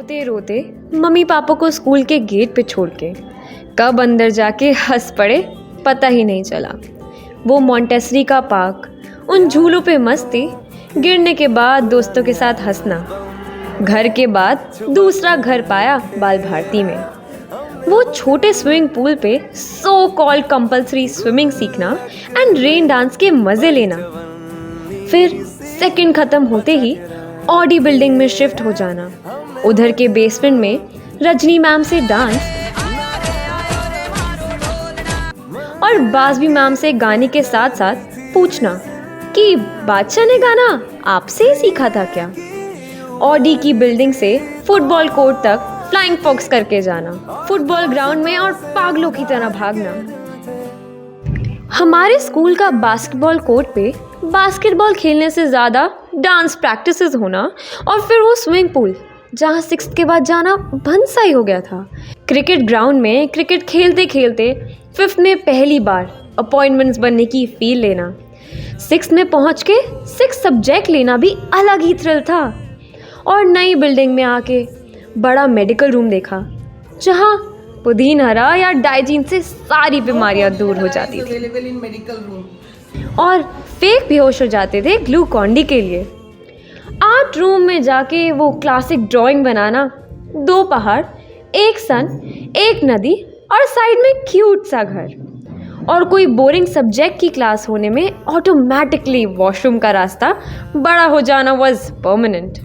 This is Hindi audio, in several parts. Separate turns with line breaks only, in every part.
रोते रोते मम्मी पापा को स्कूल के गेट पे छोड़ के कब अंदर जाके हंस पड़े पता ही नहीं चला। वो मॉन्टेसरी का पार्क, उन झूलों पे मस्ती, गिरने के बाद दोस्तों के साथ हंसना, घर के बाद दूसरा घर पाया बाल भारती में, वो छोटे स्विमिंग पूल पे सो कॉल्ड कंपल्सरी स्विमिंग सीखना एंड रेन डांस के मज़े लेना, फिर सेकंड ख़त्म होते ही ऑडी बिल्डिंग में शिफ्ट हो जाना, उधर के बेसमेंट में रजनी मैम से डांस और बाजवी मैम से गाने के साथ साथ पूछना कि बादशाह ने गाना आपसे ही सीखा था क्या। ऑडी की बिल्डिंग से फुटबॉल कोर्ट तक फ्लाइंग फॉक्स करके जाना, फुटबॉल ग्राउंड में और पागलों की तरह भागना। हमारे स्कूल का बास्केटबॉल कोर्ट पे बास्केटबॉल खेलने से ज़्यादा डांस प्रैक्टिसेस होना और फिर वो स्विमिंग पूल जहाँ 6th के बाद जाना बंद सा ही हो गया था। क्रिकेट ग्राउंड में क्रिकेट खेलते खेलते 5th में पहली बार अपॉइंटमेंट्स बनने की फील लेना, 6th में पहुँच के 6 सब्जेक्ट लेना भी अलग ही थ्रिल था। और नई बिल्डिंग में आके बड़ा मेडिकल रूम देखा जहाँ पुदीन हरा या डाइजीन से सारी बीमारियाँ दूर हो जाती थी और फेक बेहोश हो जाते थे ग्लूकॉन डी के लिए। आर्ट रूम में जाके वो क्लासिक ड्राइंग बनाना, 2 पहाड़, एक सन, एक नदी और साइड में क्यूट सा घर। और कोई बोरिंग सब्जेक्ट की क्लास होने में ऑटोमेटिकली वॉशरूम का रास्ता बड़ा हो जाना वाज परमानेंट।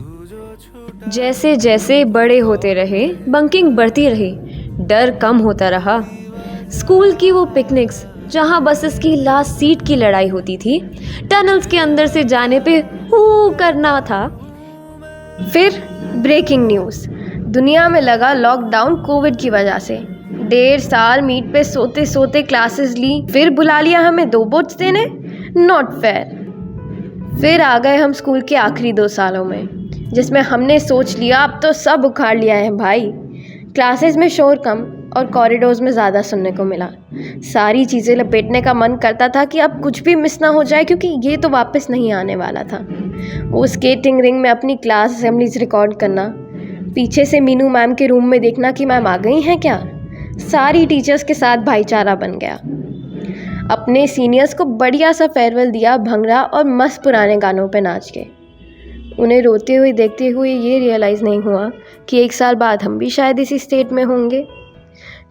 जैसे जैसे बड़े होते रहे बंकिंग बढ़ती रही, डर कम होता रहा। स्कूल की वो पिकनिक्स जहाँ बसेस की लास्ट सीट की लड़ाई होती थी, टनल्स के अंदर से जाने पे हू करना था।
फिर ब्रेकिंग न्यूज़, दुनिया में लगा लॉकडाउन कोविड की वजह से। 1.5 साल मीट पे सोते सोते क्लासेस ली, फिर बुला लिया हमें 2 बोर्ड्स देने, नॉट फेयर। फिर आ गए हम स्कूल के आखिरी 2 सालों में, जिसमें हमने सोच लिया अब तो सब उखाड़ लिया है भाई। क्लासेस में शोर कम और कॉरिडोर्स में ज़्यादा सुनने को मिला। सारी चीज़ें लपेटने का मन करता था कि अब कुछ भी मिस ना हो जाए, क्योंकि ये तो वापस नहीं आने वाला था। वो स्केटिंग रिंग में अपनी क्लास असेंबलीज रिकॉर्ड करना, पीछे से मीनू मैम के रूम में देखना कि मैम आ गई हैं क्या। सारी टीचर्स के साथ भाईचारा बन गया। अपने सीनियर्स को बढ़िया सा फेयरवेल दिया भंगड़ा और मस्त पुराने गानों पे नाच के। उन्हें रोते हुए देखते हुए ये रियलाइज़ नहीं हुआ कि 1 साल बाद हम भी शायद इसी स्टेट में होंगे।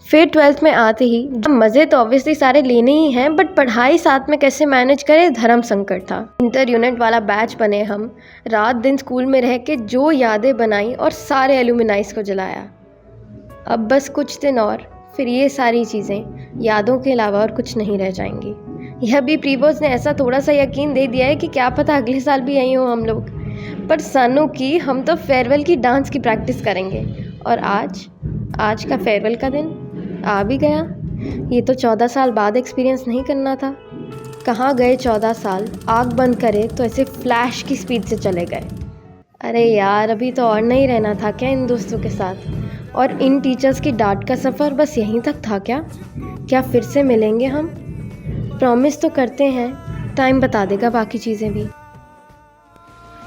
फिर 12th में आते ही मज़े तो ऑब्वियसली सारे लेने ही हैं, बट पढ़ाई साथ में कैसे मैनेज करें धर्म संकट था। इंटर यूनिट वाला बैच बने हम, रात दिन स्कूल में रह के जो यादें बनाई और सारे एलुमिनाइज को जलाया। अब बस कुछ दिन और फिर ये सारी चीज़ें यादों के अलावा और कुछ नहीं रह जाएंगी। यह भी प्रीबोस ने ऐसा थोड़ा सा यकीन दे दिया है कि क्या पता अगले साल भी यहीं हो हम लोग। पर सानू की हम तो फेयरवेल की डांस की प्रैक्टिस करेंगे। और आज का फेयरवेल का दिन आ भी गया। ये तो 14 साल बाद एक्सपीरियंस नहीं करना था। कहाँ गए 14 साल, आँख बंद करे तो ऐसे फ्लैश की स्पीड से चले गए। अरे यार, अभी तो और नहीं रहना था क्या इन दोस्तों के साथ? और इन टीचर्स की डांट का सफ़र बस यहीं तक था क्या फिर से मिलेंगे हम? प्रॉमिस तो करते हैं, टाइम बता देगा बाकी चीज़ें भी।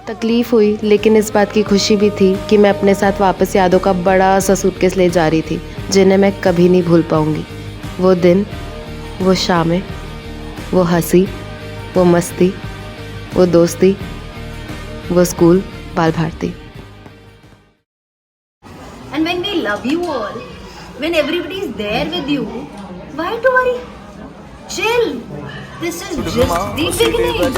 तकलीफ़ हुई, लेकिन इस बात की खुशी भी थी कि मैं अपने साथ वापस यादों का बड़ा सा सूटकेस ले जा रही थी, जिन्हें मैं कभी नहीं भूल पाऊंगी। वो दिन, वो शामें, वो हंसी, वो मस्ती, वो दोस्ती, वो स्कूल बाल Bharti.
And when they love you all, when everybody is there with you, why to worry? Chill. This is just the beginning.